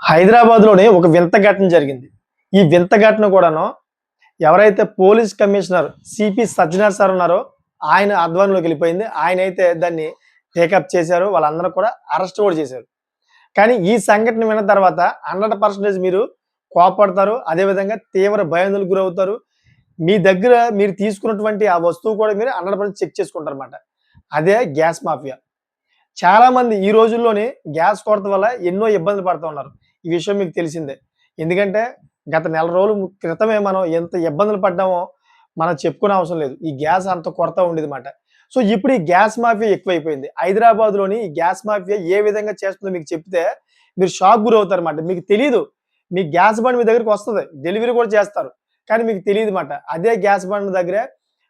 హైదరాబాద్‌లోనే ఒక వింత ఘటన జరిగింది. ఈ వింత ఘటన కూడాను ఎవరైతే police commissioner CP Sajjanar sir ఉన్నారో, ఆయన ఆధ్వర్యంలోకెళ్ళిపోయింది. ఆయనైతే దాన్ని టేకప్ చేశారు. వాళ్ళందరూ కూడా అరెస్ట్ కూడా చేశారు. కానీ ఈ సంఘటన విన్న తర్వాత 100% మీరు కోపపడతారు. అదేవిధంగా తీవ్ర భయాందోళనకు గురవుతారు. మీ దగ్గర మీరు తీసుకున్నటువంటి ఆ వస్తువు కూడా మీరు 100% చెక్ చేసుకుంటారన్నమాట. అదే గ్యాస్ మాఫియా. చాలామంది ఈ రోజుల్లోని గ్యాస్ కొరత వల్ల ఎన్నో ఇబ్బందులు పడుతూ ఉన్నారు. ఈ విషయం మీకు తెలిసిందే. ఎందుకంటే గత నెల రోజుల క్రితమే మనం ఎంత ఇబ్బందులు పడ్డామో మనం చెప్పుకునే అవసరం లేదు. ఈ గ్యాస్ అంత కొరత ఉండేదిమాట. సో, ఇప్పుడు ఈ గ్యాస్ మాఫియా ఎక్కువైపోయింది. హైదరాబాద్‌లోని ఈ గ్యాస్ మాఫియా ఏ విధంగా చేస్తుందో మీకు చెప్తే మీరు షాక్ గురవుతారన్నమాట. మీకు తెలీదు. మీ గ్యాస్ బండ్ మీ దగ్గరికి వస్తది. డెలివరీ కూడా చేస్తారు. కానీ మీకు తెలీదుమాట. అదే గ్యాస్ బండ్ దగ్గరే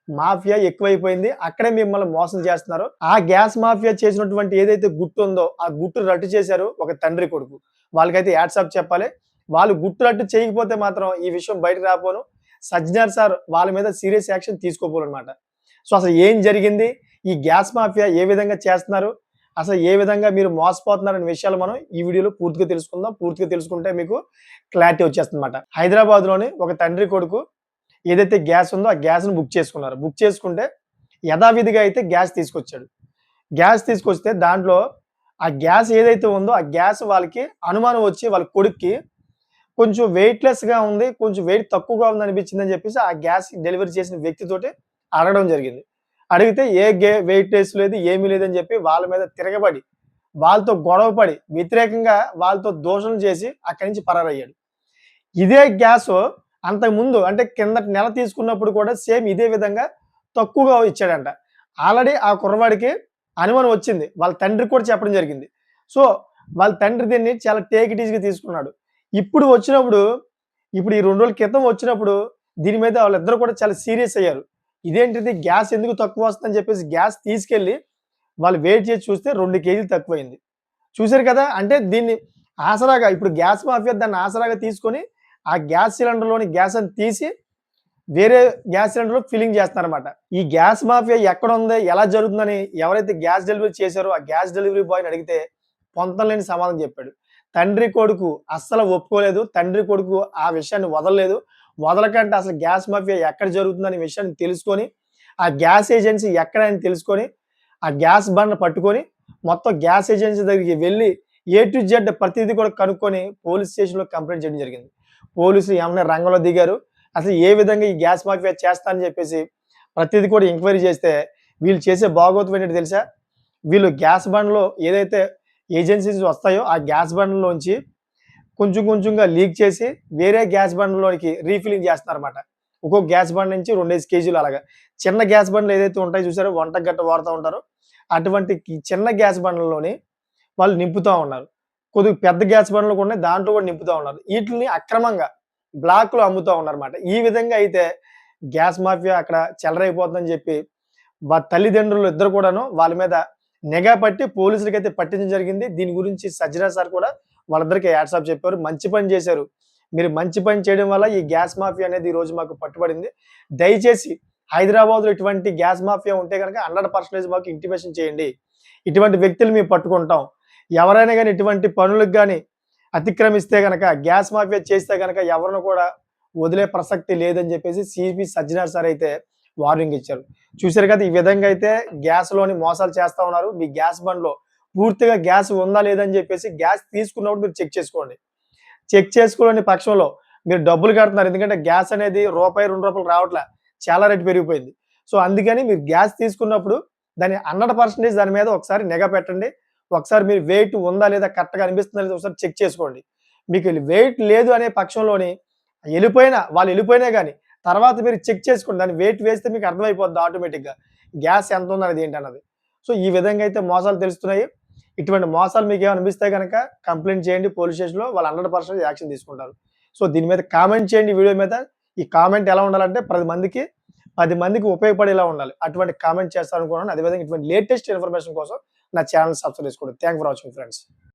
మాఫియా ఎక్కువైపోయింది. అక్కడే మిమ్మల్ని మోసం చేస్తున్నారు. ఆ గ్యాస్ మాఫియా చేసినటువంటి ఏదైతే గుట్టు ఉందో, ఆ గుట్టు రట్టు చేశారు ఒక తండ్రి కొడుకు. వాళ్ళకైతే హ్యాట్స్ ఆఫ్ చెప్పాలి. వాళ్ళు గుట్టు రట్టు చేయకపోతే మాత్రం ఈ విషయం బయటకు రాకపోను. సజ్జనార్ సార్ వాళ్ళ మీద సీరియస్ యాక్షన్ తీసుకోపోలనమాట. సో, అసలు ఏం జరిగింది? ఈ గ్యాస్ మాఫియా ఏ విధంగా చేస్తున్నారు? అసలు ఏ విధంగా మీరు మోసపోతున్నారనే విషయాలు మనం ఈ వీడియోలో పూర్తిగా తెలుసుకుందాం. పూర్తిగా తెలుసుకుంటే మీకు క్లారిటీ వచ్చేస్తుందన్నమాట. హైదరాబాద్‌లోని ఒక తండ్రి కొడుకు ఏదైతే గ్యాస్ ఉందో ఆ గ్యాస్‌ని బుక్ చేసుకున్నారు. బుక్ చేసుకుంటే యథావిధిగా అయితే గ్యాస్ తీసుకొచ్చాడు. గ్యాస్ తీసుకొస్తే దాంట్లో ఆ గ్యాస్ ఏదైతే ఉందో ఆ గ్యాస్ వాళ్ళకి అనుమానం వచ్చి వాళ్ళ కొడుక్కి కొంచెం వెయిట్‌లెస్‌గా ఉంది. కొంచెం వెయిట్ తక్కువగా ఉందనిపించిందని చెప్పేసి ఆ గ్యాస్ డెలివరీ చేసిన వ్యక్తితోటి అడగడం జరిగింది. అడిగితే వెయిట్‌లెస్ లేదు, ఏమీ లేదని చెప్పి వాళ్ళ మీద తిరగబడి, వాళ్ళతో గొడవ పడి, వ్యతిరేకంగా వాళ్ళతో దూషణలు చేసి అక్కడి నుంచి పరారయ్యాడు. ఇదే గ్యాసు అంతకుముందు అంటే కిందటి నెల తీసుకున్నప్పుడు కూడా సేమ్ ఇదే విధంగా తక్కువగా ఇచ్చాడంట. ఆల్రెడీ ఆ కుర్రవాడికి అనుమానం వచ్చింది. వాళ్ళ తండ్రికి కూడా చెప్పడం జరిగింది. సో, వాళ్ళ తండ్రి దీన్ని చాలా టేక్ ఇట్ ఈజీగా తీసుకున్నాడు. ఇప్పుడు వచ్చినప్పుడు ఇప్పుడు ఈ 2 రోజుల క్రితం వచ్చినప్పుడు దీని మీద వాళ్ళిద్దరూ కూడా చాలా సీరియస్ అయ్యారు. ఇదేంటిది గ్యాస్ ఎందుకు తక్కువ వస్తుందని చెప్పేసి గ్యాస్ తీసుకెళ్ళి వాళ్ళు వెయిట్ చేసి చూస్తే 2 కేజీలు తక్కువయింది. చూసారు కదా! అంటే దీన్ని ఆసరాగా ఇప్పుడు గ్యాస్ మాఫియా దాన్ని ఆసరాగా తీసుకొని ఆ గ్యాస్ సిలిండర్‌లోని గ్యాస్‌ని తీసి వేరే గ్యాస్ సిలిండర్‌లో ఫిల్లింగ్ చేస్తున్నారన్నమాట. ఈ గ్యాస్ మాఫియా ఎక్కడుంది? ఎలా జరుగుతుందని ఎవరైతే గ్యాస్ డెలివరీ చేశారో ఆ గ్యాస్ డెలివరీ బాయ్‌ని అడిగితే పొంతనలేని సమాధానం చెప్పాడు. తండ్రి కొడుకు అస్సలు ఒప్పుకోలేదు. తండ్రి కొడుకు ఆ విషయాన్ని వదలలేదు. వదలకంటే అసలు గ్యాస్ మాఫియా ఎక్కడ జరుగుతుందనే విషయాన్ని తెలుసుకొని, ఆ గ్యాస్ ఏజెన్సీ ఎక్కడని తెలుసుకొని, ఆ గ్యాస్ బండ పట్టుకొని మొత్తం గ్యాస్ ఏజెన్సీ దగ్గరికి వెళ్లి ఏ టు జెడ్ ప్రతీది కూడా కనుక్కొని పోలీస్ స్టేషన్‌లో కంప్లెయింట్ చేయడం జరిగింది. పోలీసులు ఏమన్నా రంగంలో దిగారు. అసలు ఏ విధంగా ఈ గ్యాస్ మాఫియా చేస్తా అని చెప్పేసి ప్రతీది కూడా ఎంక్వైరీ చేస్తే వీళ్ళు చేసే బాగోతం ఏంటో తెలుసా? వీళ్ళు గ్యాస్ బండ్‌లో ఏదైతే ఏజెన్సీస్ వస్తాయో ఆ గ్యాస్ బండ్‌లోంచి కొంచెం కొంచెంగా లీక్ చేసి వేరే గ్యాస్ బండ్‌లోకి రీఫిల్లింగ్ చేస్తున్నారన్నమాట. ఒక్కొక్క గ్యాస్ బండ్ నుంచి 2 కేజీలు అలాగా. చిన్న గ్యాస్ బండ్లు ఏదైతే ఉంటాయో చూసారో వంటకు గట్టా వాడుతా ఉంటారో అటువంటి చిన్న గ్యాస్ బండ్లలోని వాళ్ళు నింపుతా ఉన్నారు. కొద్దిగా పెద్ద గ్యాస్ బండ్లు కూడా ఉన్నాయి. దాంట్లో కూడా నింపుతా ఉన్నారు. ఈటిల్ని అక్రమంగా బ్లాక్‌లో అమ్ముతా ఉన్నారన్నమాట. ఈ విధంగా అయితే గ్యాస్ మాఫియా అక్కడ చెలరైపోతుందని చెప్పి తల్లిదండ్రులు ఇద్దరు కూడాను వాళ్ళ మీద నిఘా పట్టి పోలీసులకైతే పట్టించడం జరిగింది. దీని గురించి సజ్జనా సార్ కూడా వాళ్ళిద్దరికీ హ్యాట్స్ ఆఫ్ చెప్పారు. మంచి పని చేశారు. మీరు మంచి పని చేయడం వల్ల ఈ గ్యాస్ మాఫియా అనేది ఈరోజు మాకు పట్టుబడింది. దయచేసి హైదరాబాద్‌లో ఇటువంటి గ్యాస్ మాఫియా ఉంటే గనక 100% మాకు ఇంటిమేషన్ చేయండి. ఇటువంటి వ్యక్తులు మేము పట్టుకుంటాం. ఎవరైనా గాని ఇటువంటి పనులకు గాని అతిక్రమిస్తే గనక గ్యాస్ మాఫియా చేస్తే గనక ఎవరిని కూడా వదిలే ప్రసక్తి లేదని చెప్పేసి సిపి సజ్జనార్ సార్ అయితే వార్నింగ్ ఇచ్చారు. చూసారు కదా! ఈ విధంగా అయితే గ్యాస్‌లోని మోసాలు చేస్తా ఉన్నారు. మీ గ్యాస్ బండ్‌లో పూర్తిగా గ్యాస్ ఉందా లేదా అని చెప్పేసి గ్యాస్ తీసుకున్నప్పుడు మీరు చెక్ చేసుకోండి. చెక్ చేసుకోలేని పక్షంలో మీరు డబ్బులు కడుతున్నారు. ఎందుకంటే గ్యాస్ అనేది రూపాయి, రూ. 2 రావట్లా. చాలా రేట్ పెరిగిపోయింది. సో, అందుకని మీరు గ్యాస్ తీసుకున్నప్పుడు దాన్ని 100% దాని మీద ఒకసారి నిఘా పెట్టండి. ఒకసారి మీరు వెయిట్ ఉందా లేదా కరెక్ట్‌గా అనిపిస్తుందా లేదా ఒకసారి చెక్ చేసుకోండి. మీకు వెయిట్ లేదు అనే పక్షంలోని వాళ్ళు ఎళ్ళిపోయినా గాని తర్వాత మీరు చెక్ చేసుకోండి. దాన్ని వెయిట్ వేస్తే మీకు అర్థమైపోద్ది ఆటోమేటిక్‌గా. గ్యాస్ ఎంత ఉందనేది ఏంటన్నది. సో, ఈ విధంగా అయితే మోసాలు తెలుస్తున్నాయి. ఇటువంటి మోసాలు మీకేమైనా అనిపిస్తే గనక కంప్లెయింట్ చేయండి పోలీస్ స్టేషన్‌లో. వాళ్ళు 100% యాక్షన్ తీసుకుంటారు. సో, దీని మీద కామెంట్ చేయండి ఈ వీడియో మీద. ఈ కామెంట్ ఎలా ఉండాలంటే 10 మందికి ఉపయోగపడేలా ఉండాలి. అటువంటి కామెంట్ చేస్తారనుకున్నాను. అదేవిధంగా ఇటువంటి లేటెస్ట్ ఇన్ఫర్మేషన్ కోసం నా ఛానెల్ సబ్స్క్రైబ్ చేసుకోండి. Thank for watching friends.